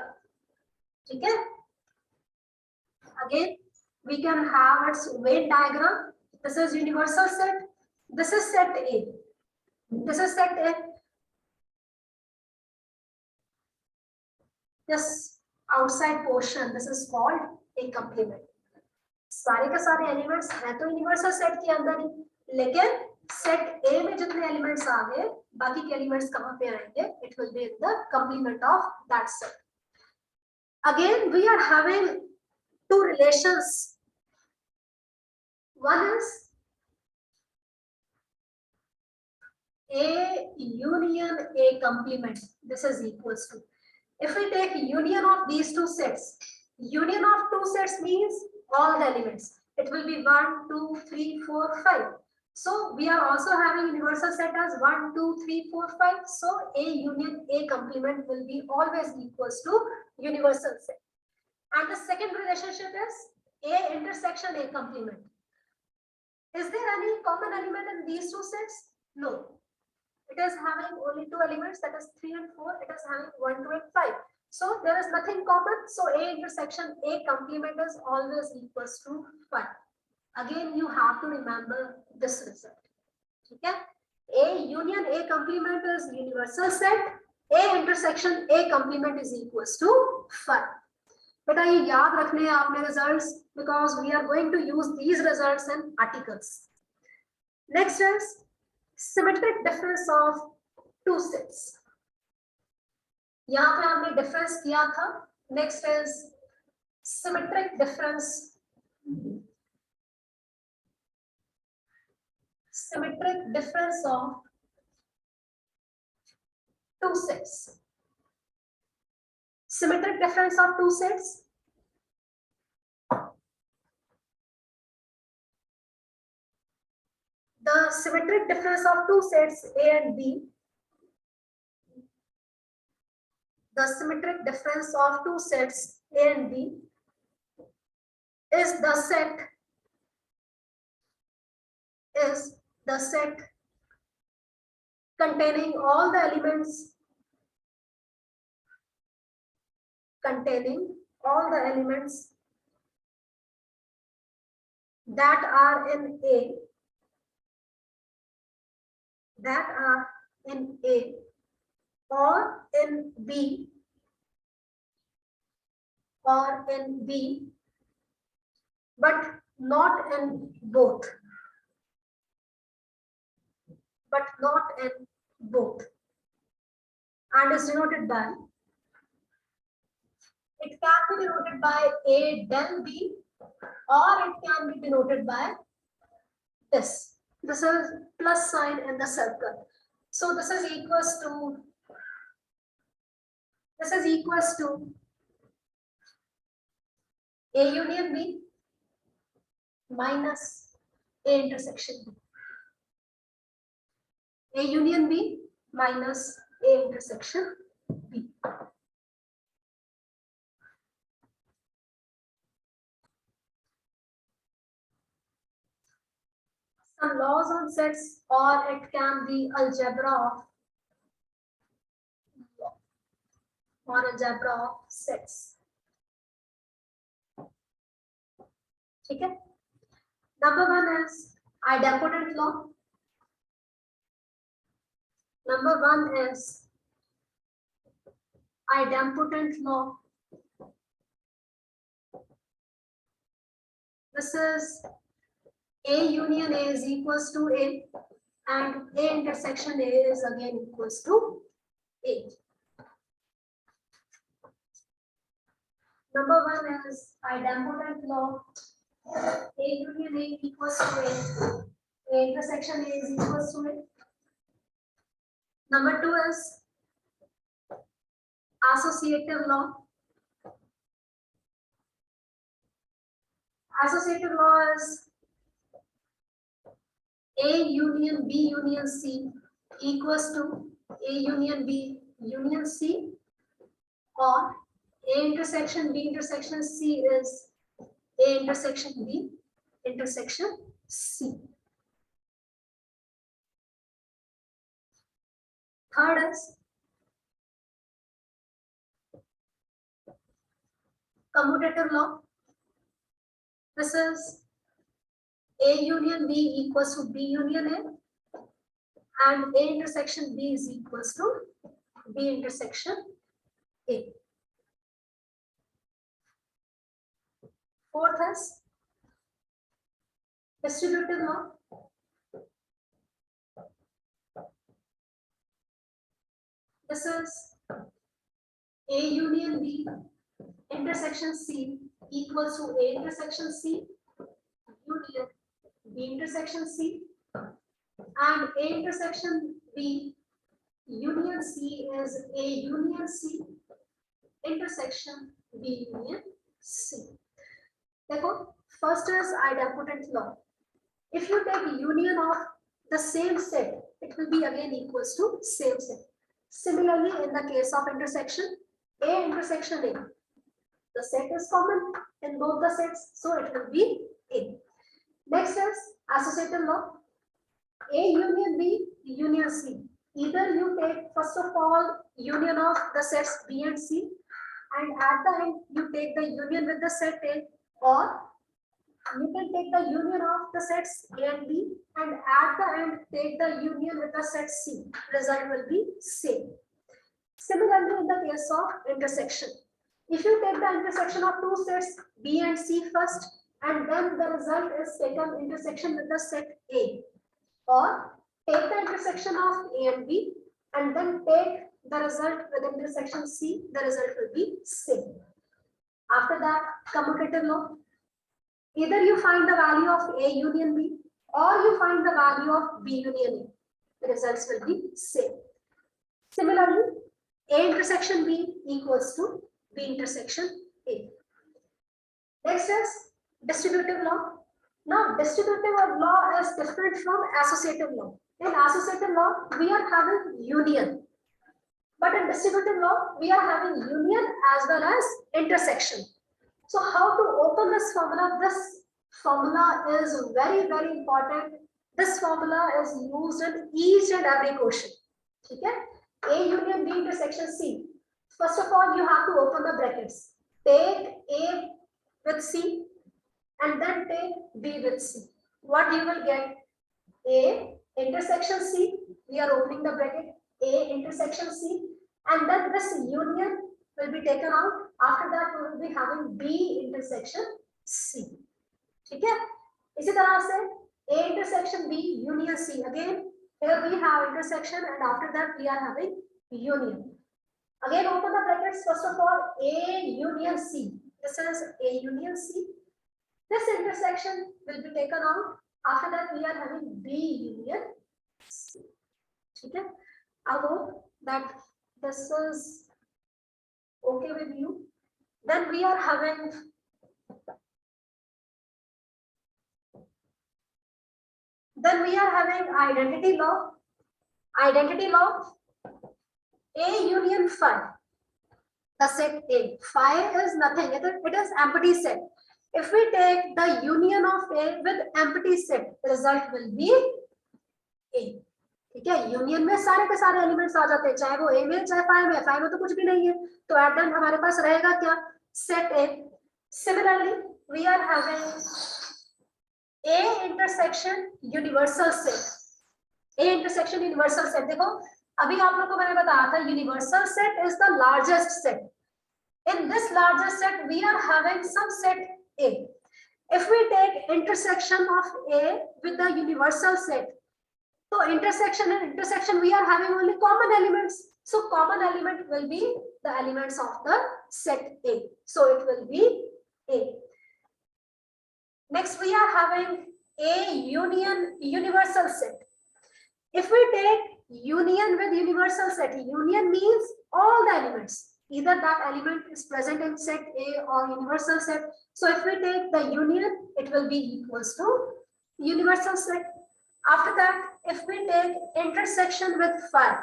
ठीक है? Again, we can have its Venn diagram. This is universal set. This is set A. This is set A. This outside portion, this is called A complement. सारे के सारे elements हैं तो universal set के अंदर ही, लेकिन सेट A में जितने एलिमेंट्स आ गए, बाकी के एलिमेंट्स कहाँ पे आएंगे? It will be in the complement of that set. Again, we are having two relations. One is A union A complement. This is equals to. If we take union of these two sets, union of two sets means all the elements. It will be 1, 2, 3, 4, 5. So we are also having universal set as 1, 2, 3, 4, 5. So A union A complement will be always equals to universal set. And the second relationship is A intersection A complement. Is there any common element in these two sets? No. It is having only two elements, that is 3 and 4. It is having 1, 2 and 5. So there is nothing common. So A intersection A complement is always equals to 5. Again, you have to remember this result. Okay? A union A complement is universal set. A intersection A complement is equals to 5. But I yaad rakhne aapne results because we are going to use these results in articles. Next is symmetric difference of two sets. यहाँ पे हमने difference किया था. Next is symmetric difference. Symmetric difference of two sets. Symmetric difference of two sets. The symmetric difference of two sets A and B. The symmetric difference of two sets A and B is the set containing all the elements that are in A or in B but not in both. but not in both, and is denoted by, it can be denoted by A del B, or it can be denoted by this. This is plus sign in the circle. So this is equals to A union B minus A intersection B. A union B minus A intersection B. Some laws on sets, or it can be algebra of sets. Okay. Number one is idempotent law. Number one is idempotent law. This is A union A is equals to A, and A intersection A is again equals to A. Number one is idempotent law. A union A equals to A. A intersection A is equals to A. Number two is associative law. Associative law is A union B union C equals to A union B union C, or A intersection B intersection C is A intersection B intersection C. Third is commutative law. This is A union B equals to B union A, and A intersection B is equals to B intersection A. Fourth is distributive law. This is A union B intersection C equals to A intersection C union B intersection C, and A intersection B union C is A union C intersection B union C. Therefore, first is idempotent law. If you take union of the same set, it will be again equals to same set. Similarly, in the case of intersection, A intersection A, the set is common in both the sets, so it will be A. Next is associative law. A union B union C. Either you take first of all union of the sets B and C, and at the end you take the union with the set A, or you can take the union of the sets A and B, and at the end take the union with the set C. Result will be same. Similarly, in the case of intersection, if you take the intersection of two sets B and C first, and then the result is taken intersection with the set A, or take the intersection of A and B and then take the result with intersection C, the result will be same. After that, commutative law. Either you find the value of A union B, or you find the value of B union A. The results will be same. Similarly, A intersection B equals to B intersection A. Next is distributive law. Now, distributive law is different from associative law. In associative law, we are having union. But in distributive law, we are having union as well as intersection. So how to open this formula? This formula is very, very important. This formula is used in each and every question. Okay? A union B intersection C. First of all, you have to open the brackets. Take A with C and then take B with C. What you will get? A intersection C. We are opening the bracket. A intersection C. And then this union will be taken out. After that, we will be having B intersection C. Okay? इसी तरह से A intersection B union C. Again, Here we have intersection, and after that we are having union. Again, open the brackets. First of all, A union C. This is A union C. This intersection will be taken out. After that, we are having B union C. Okay. I hope that this is okay with you. Then we are having identity law. Identity law. A union phi. The set A. Phi is nothing. It is empty set. If we take the union of A with empty set, the result will be A. ठीक है, union में सारे के सारे elements आ जाते हैं, चाहे वो ए में चाहे फाई में तो कुछ भी नहीं है, तो एट देन हमारे पास रहेगा क्या, set A. Similarly we are having A intersection universal set. A intersection universal set. देखो अभी आप लोगों को मैंने बताया था universal set is the largest set. In this largest set, we are having subset A. If we take intersection of A with the universal set, so intersection and intersection, we are having only common elements. So common element will be the elements of the set A. So it will be A. Next, we are having A union universal set. If we take union with universal set, union means all the elements. Either that element is present in set A or universal set. So if we take the union, it will be equals to universal set. After that, if we take intersection with phi,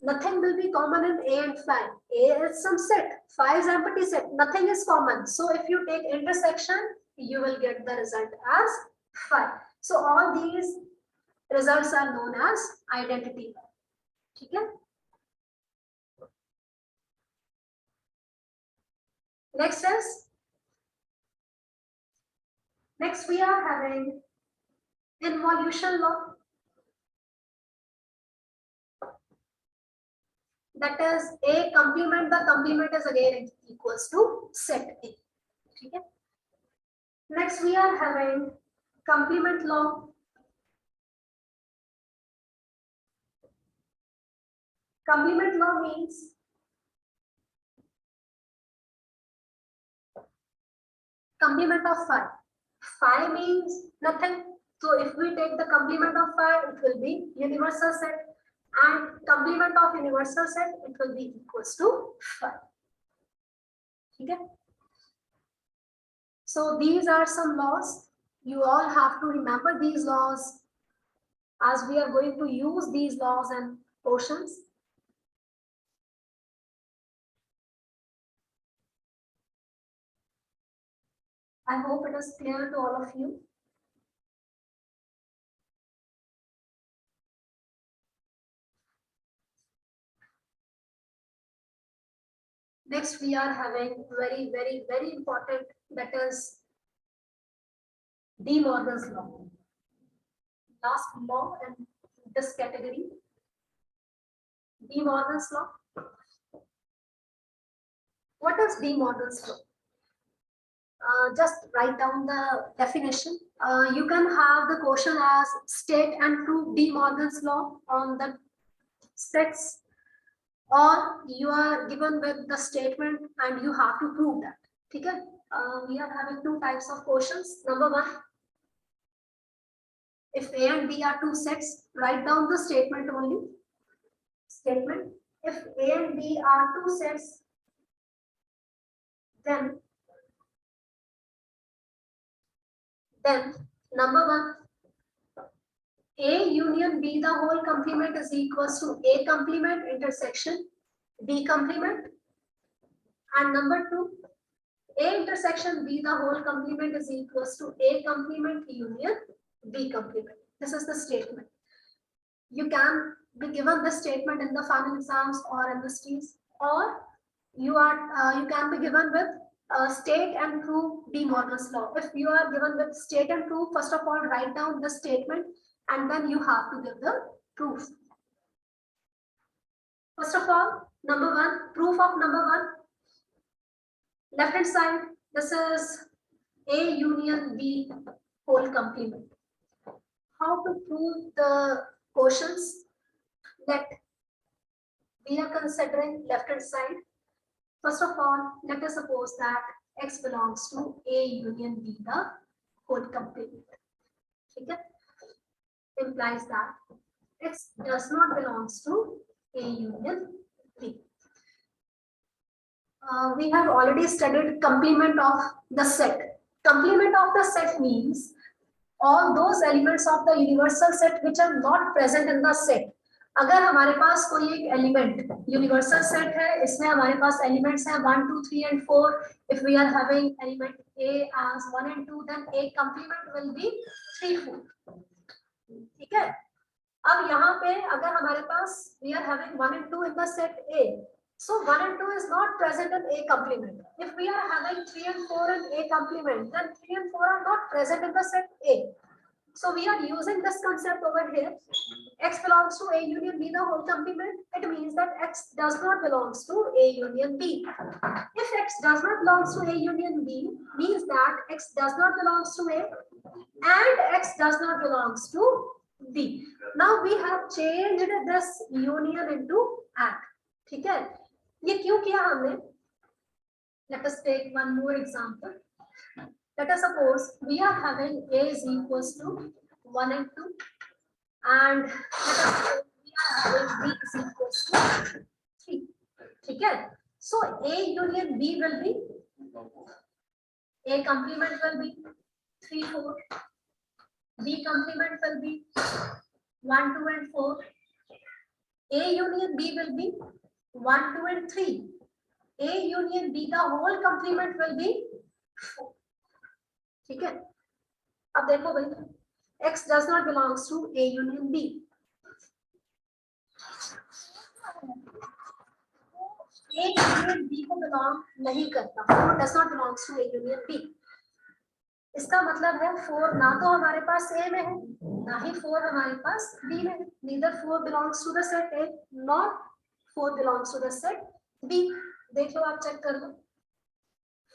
nothing will be common in A and phi. A is some set, phi is empty set, nothing is common. So if you take intersection, you will get the result as phi. So all these results are known as identity. Okay? Next we are having involution law. That is A complement, the complement is again equals to set A. Okay? Next we are having complement law. Complement law means complement of phi. Phi means nothing. So if we take the complement of phi, it will be universal set, and complement of universal set, it will be equals to phi. Okay? So these are some laws. You all have to remember these laws as we are going to use these laws and portions. I hope it is clear to all of you. Next, we are having very important, that is De Morgan's law. Last law in this category, De Morgan's law. What is De Morgan's law? Just write down the definition. You can have the question as state and prove De Morgan's law on the sets, or you are given with the statement and you have to prove that. Okay? We are having two types of questions. Number one, if A and B are two sets, write down the statement only. Statement. If A and B are two sets, then number one, A union B the whole complement is equals to A complement intersection B complement, and number two, A intersection B the whole complement is equals to A complement union B complement. This is the statement. You can be given this statement in the final exams or MSTs, or you can be given with state and prove De Morgan's law. If you are given with state and prove, first of all write down the statement and then you have to give the proof. First of all, number one, proof of number one. Left hand side, this is A union B whole complement. How to prove the quotients. Let we are considering left hand side. First of all, let us suppose that X belongs to A union B, the whole complement. Okay? Implies that X does not belongs to A union B. We have already studied complement of the set. Complement of the set means all those elements of the universal set which are not present in the set. अगर हमारे पास कोई एक element universal set है, इसमें हमारे पास elements हैं 1 2 3 and 4. If we are having element A as 1 and 2, then A complement will be 3 4. ठीक है. अब यहाँ पे अगर हमारे पास we are having 1 and 2 in the set A, so 1 and 2 is not present in A complement. If we are having 3 and 4 in A complement, then 3 and 4 are not present in the set A. So we are using this concept over here. X belongs to A union B, the whole complement. It means that X does not belongs to A union B. If X does not belongs to A union B, means that X does not belongs to A and X does not belongs to B. Now we have changed this union into AND. ठीक है? ये क्यों किया हमने? Let us take one more example. Let us suppose we are having A is equals to 1 and 2, and let us suppose we are having B is equals to 3. ठीक है? So A union B will be, A complement will be 3 4. B complement will be 1 2 and 4. A union B will be 1 2 and 3. A union B, the whole complement will be 4. ठीक है. अब देखो भाई, X does not belongs to A union B. A union B को belong नहीं करता. 4 does not belongs to A union B. इसका मतलब है 4 ना तो हमारे पास A में है, ना ही 4 हमारे पास B में है. Neither 4 belongs to the set A, nor 4 belongs to the set B. देख लो, आप चेक कर लो.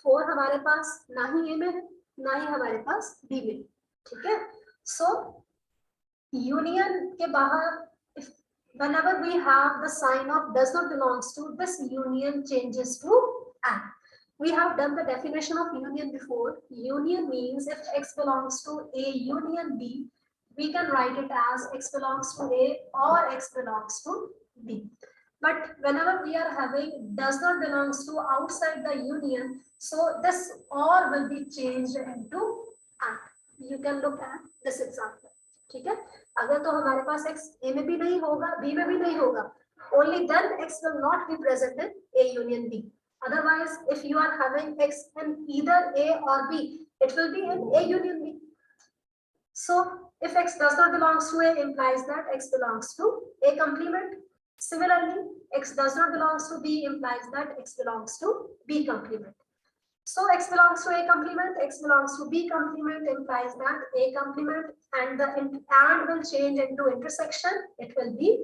4 हमारे पास ना ही A में है, ना ही हमारे पास B में. ठीक है. So union के बाहर whenever we have the sign of does not belongs to, this union changes to AND. We have done the definition of union before. Union means if X belongs to A union B, we can write it as X belongs to A or X belongs to B. But whenever we are having does not belongs to outside the union, so this or will be changed into AND. You can look at this example. ठीक है. अगर तो हमारे पास X A में भी नहीं होगा, B में भी नहीं होगा, only then X will not be present in A union B. Otherwise, if you are having X in either A or B, it will be in A union B. So if X does not belongs to A, implies that X belongs to A complement. Similarly, X does not belongs to B, implies that X belongs to B complement. So X belongs to A complement, X belongs to B complement, implies that A complement, and the AND will change into intersection. It will be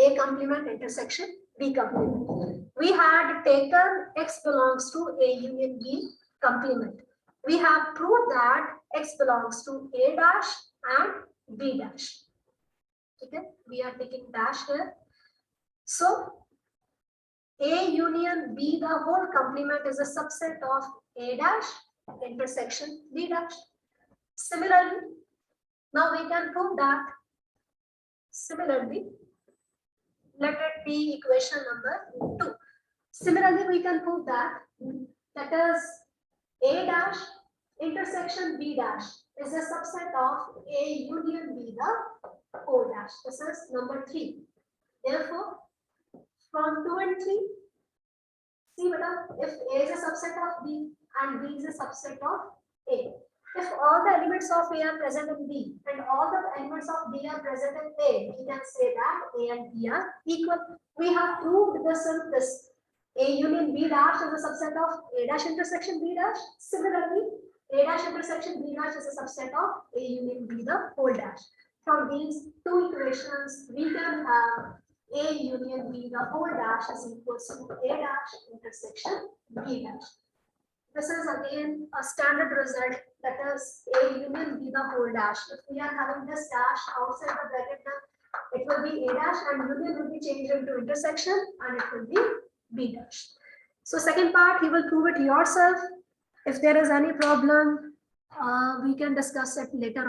A complement intersection B complement. We had taken X belongs to A union B complement. We have proved that X belongs to A dash and B dash. Okay, we are taking dash here. So A union B, the whole complement, is a subset of A dash intersection B dash. Similarly, now we can prove that. Similarly, let it be equation number 2. Similarly, we can prove that is A dash intersection B dash is a subset of A union B, the whole dash. This is number 3. Therefore, from 2 and 3, see if A is a subset of B and B is a subset of A. If all the elements of A are present in B and all the elements of B are present in A, we can say that A and B are equal. We have proved this in this. A union B dash is a subset of A dash intersection B dash. Similarly, A dash intersection B dash is a subset of A union B, the whole dash. From these two equations, we can have A union B, the whole dash is equals to A dash intersection B dash. This is again a standard result, that is A union B, the whole dash. If we are having this dash outside the bracket, then It will be A dash and union will be changed into intersection and it will be B dash. So second part, you will prove it yourself. If there is any problem, we can discuss it later on.